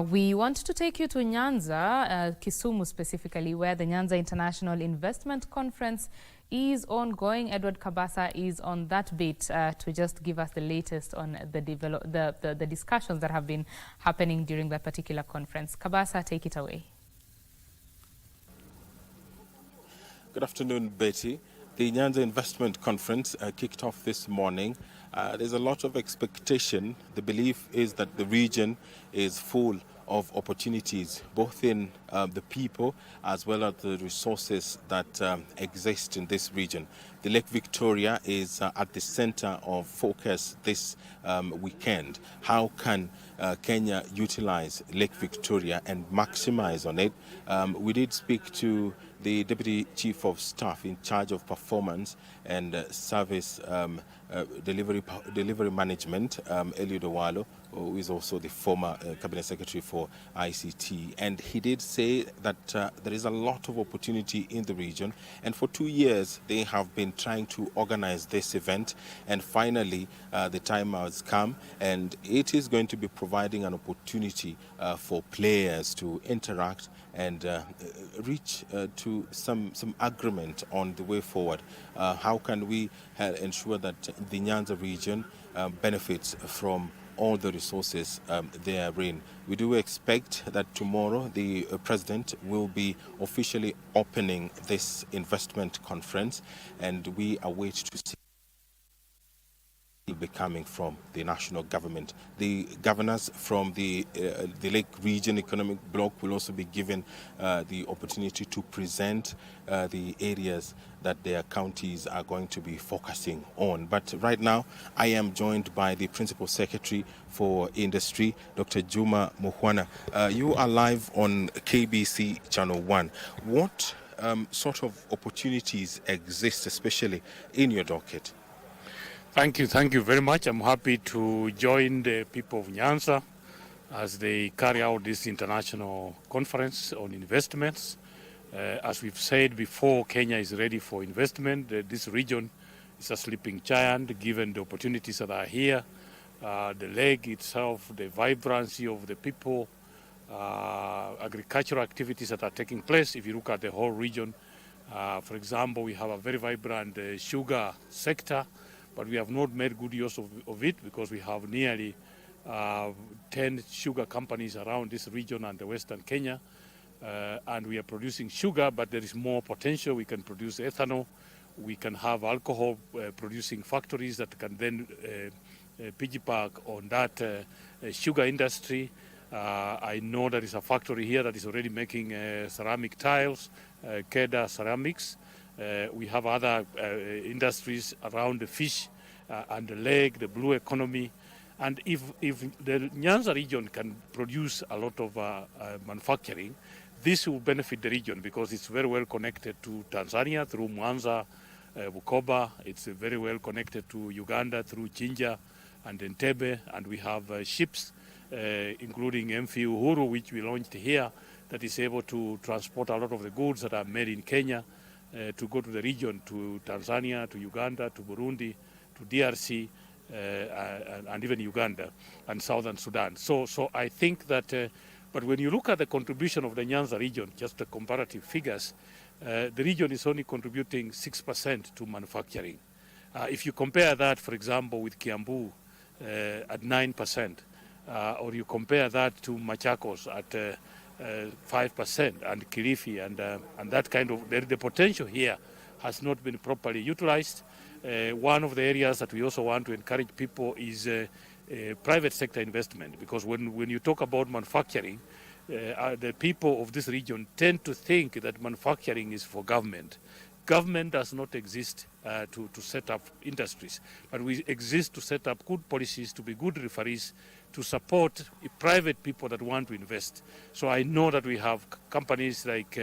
We want to take you to Nyanza, Kisumu specifically, where the Nyanza International Investment Conference is ongoing. Edward Kabasa is on that bit to just give us the latest on the discussions that have been happening during that particular conference. Kabasa, take it away. Good afternoon, Betty. The Nyanza Investment Conference kicked off this morning. There's a lot of expectation. The belief is that the region is full of opportunities, both in the people as well as the resources that exist in this region. The Lake Victoria is at the center of focus this weekend. How can Kenya utilize Lake Victoria and maximize on it? We did speak to the Deputy Chief of Staff in charge of performance and service delivery management, Eliud Owalo, who is also the former Cabinet Secretary for ICT. And he did say that there is a lot of opportunity in the region. And for 2 years, they have been trying to organize this event. And finally, the time has come. And it is going to be providing an opportunity for players to interact and reach to some agreement on the way forward. How can we ensure that the Nyanza region benefits from all the resources therein? We do expect that tomorrow the President will be officially opening this investment conference, and we await to see be coming from the national government. The governors from the Lake Region Economic Bloc will also be given the opportunity to present the areas that their counties are going to be focusing on. But right now, I am joined by the Principal Secretary for Industry, Dr. Juma Muhwana. You are live on KBC Channel 1. What sort of opportunities exist, especially in your docket? Thank you very much. I'm happy to join the people of Nyanza as they carry out this international conference on investments. As we've said before, Kenya is ready for investment. This region is a sleeping giant given the opportunities that are here. The lake itself, the vibrancy of the people, agricultural activities that are taking place. If you look at the whole region, for example, we have a very vibrant sugar sector, but we have not made good use of it because we have nearly 10 sugar companies around this region and the western Kenya. And we are producing sugar, but there is more potential. We can produce ethanol. We can have alcohol producing factories that can then piggyback on that sugar industry. I know there is a factory here that is already making ceramic tiles, Keda Ceramics. We have other industries around the fish and the lake, the blue economy. And if the Nyanza region can produce a lot of manufacturing, this will benefit the region because it's very well connected to Tanzania through Mwanza, Bukoba. It's very well connected to Uganda through Jinja and Entebbe. And we have ships, including MV Uhuru, which we launched here, that is able to transport a lot of the goods that are made in Kenya to go to the region, to Tanzania, to Uganda, to Burundi, to DRC, and even Uganda and Southern Sudan. So I think that, but when you look at the contribution of the Nyanza region, just the comparative figures, the region is only contributing 6% to manufacturing. If you compare that, for example, with Kiambu at 9%, or you compare that to Machakos at 5% and Kilifi and that kind of, the potential here has not been properly utilized. One of the areas that we also want to encourage people is private sector investment, because when you talk about manufacturing, the people of this region tend to think that manufacturing is for government. Government does not exist to set up industries, but we exist to set up good policies, to be good referees, to support private people that want to invest. So I know that we have companies like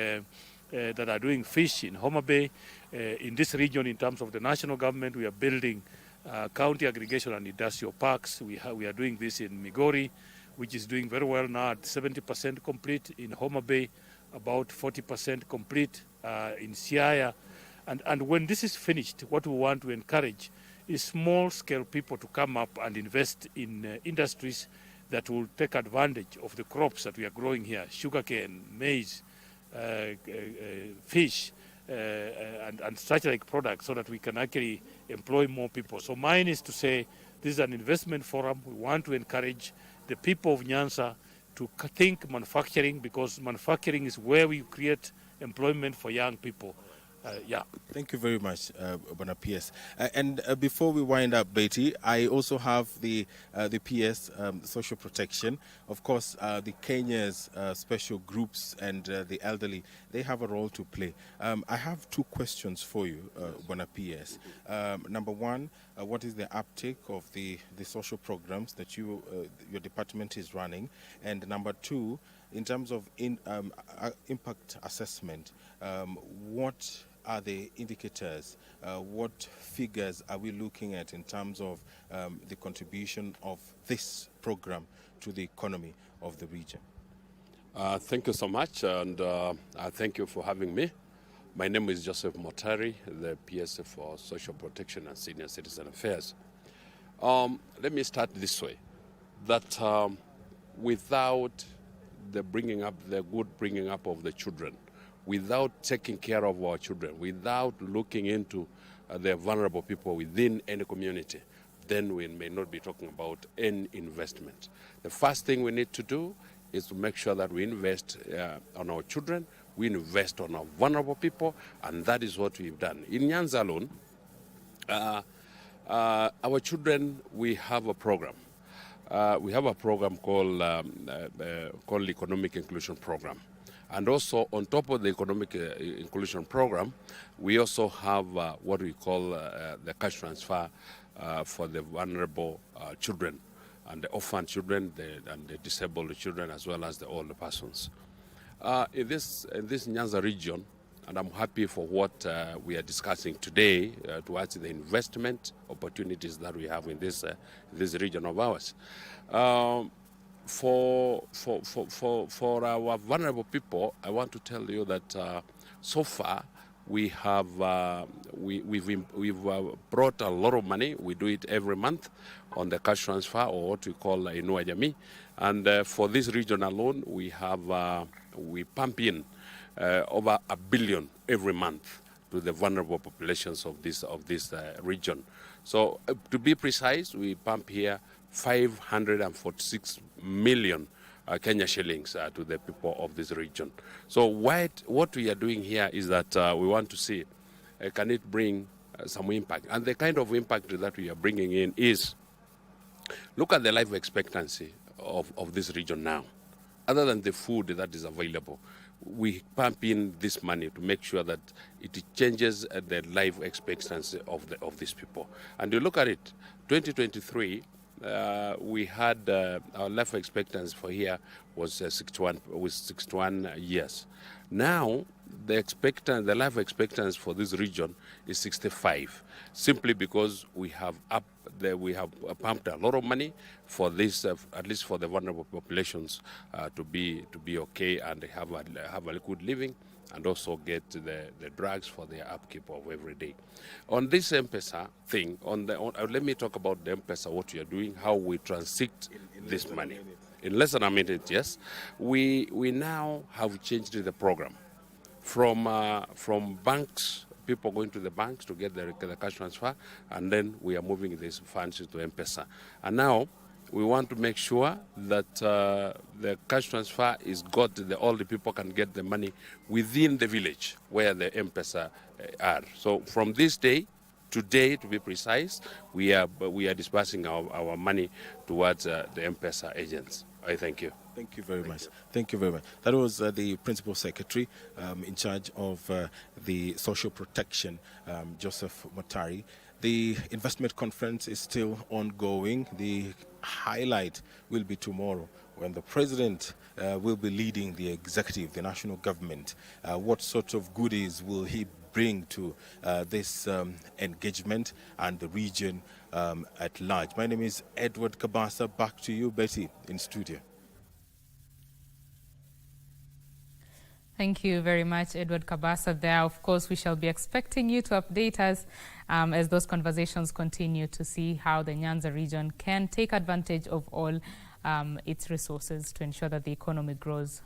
that are doing fish in Homa Bay. In this region, in terms of the national government, we are building county aggregation and industrial parks. We are doing this in Migori, which is doing very well now at 70% complete. In Homa Bay, about 40% complete. In Siaya. And when this is finished, what we want to encourage is small-scale people to come up and invest in industries that will take advantage of the crops that we are growing here, sugarcane, maize, fish, and such like products, so that we can actually employ more people. So mine is to say this is an investment forum. We want to encourage the people of Nyanza to think manufacturing, because manufacturing is where we create employment for young people. Yeah. Thank you very much, Bwana PS. And before we wind up, Betty, I also have the PS, social protection. Of course, the Kenya's special groups and the elderly, they have a role to play. I have two questions for you, Bwana PS. Number one, what is the uptake of the social programs that your department is running? And number two, in terms of impact assessment, what are the indicators? What figures are we looking at in terms of the contribution of this program to the economy of the region? Thank you so much, and thank you for having me. My name is Joseph Motari, the PS for Social Protection and Senior Citizen Affairs. Let me start this way, that without the good bringing up of the children, without taking care of our children, without looking into the vulnerable people within any community, then we may not be talking about any investment. The first thing we need to do is to make sure that we invest on our children, we invest on our vulnerable people, and that is what we've done. In Nyanza alone, our children, we have a program. We have a program called Economic Inclusion Program. And also, on top of the economic inclusion program, we also have what we call the cash transfer for the vulnerable children, and the orphan children, and the disabled children, as well as the older persons. In this Nyanza region, and I'm happy for what we are discussing today towards the investment opportunities that we have in this region of ours. For our vulnerable people, I want to tell you that so far we have we've brought a lot of money. We do it every month on the cash transfer, or what we call Inua Jamii. And for this region alone, we have we pump in over $1 billion every month to the vulnerable populations of this region. So to be precise, we pump here 546 million Kenya shillings to the people of this region. So what we are doing here is that we want to see, can it bring some impact? And the kind of impact that we are bringing in is, look at the life expectancy of this region now. Other than the food that is available, we pump in this money to make sure that it changes the life expectancy of these people. And you look at it, 2023, we had our life expectancy for here was 61 years. Now the life expectancy for this region is 65, simply because we have pumped a lot of money for this, at least for the vulnerable populations, to be okay and have a good living, and also get the drugs for their upkeep of every day. On this M-Pesa thing, let me talk about the M-Pesa, what we are doing, how we transact this money. In less than a minute, yes. We now have changed the program from banks, people going to the banks to get the cash transfer, and then we are moving these funds to M-Pesa. And now we want to make sure that the cash transfer is all the people can get the money within the village where the M-Pesa are. So from this day, today to be precise, we are dispersing our money towards the M-Pesa agents. I thank you. Thank you very much. Thank you very much. That was the Principal Secretary in charge of the social protection, Joseph Motari. The investment conference is still ongoing. The highlight will be tomorrow, when the President will be leading the executive, the national government. What sort of goodies will he bring to this engagement and the region at large? My name is Edward Kabasa. Back to you, Betty, in studio. Thank you very much, Edward Kabasa there. Of course, we shall be expecting you to update us as those conversations continue, to see how the Nyanza region can take advantage of all its resources to ensure that the economy grows.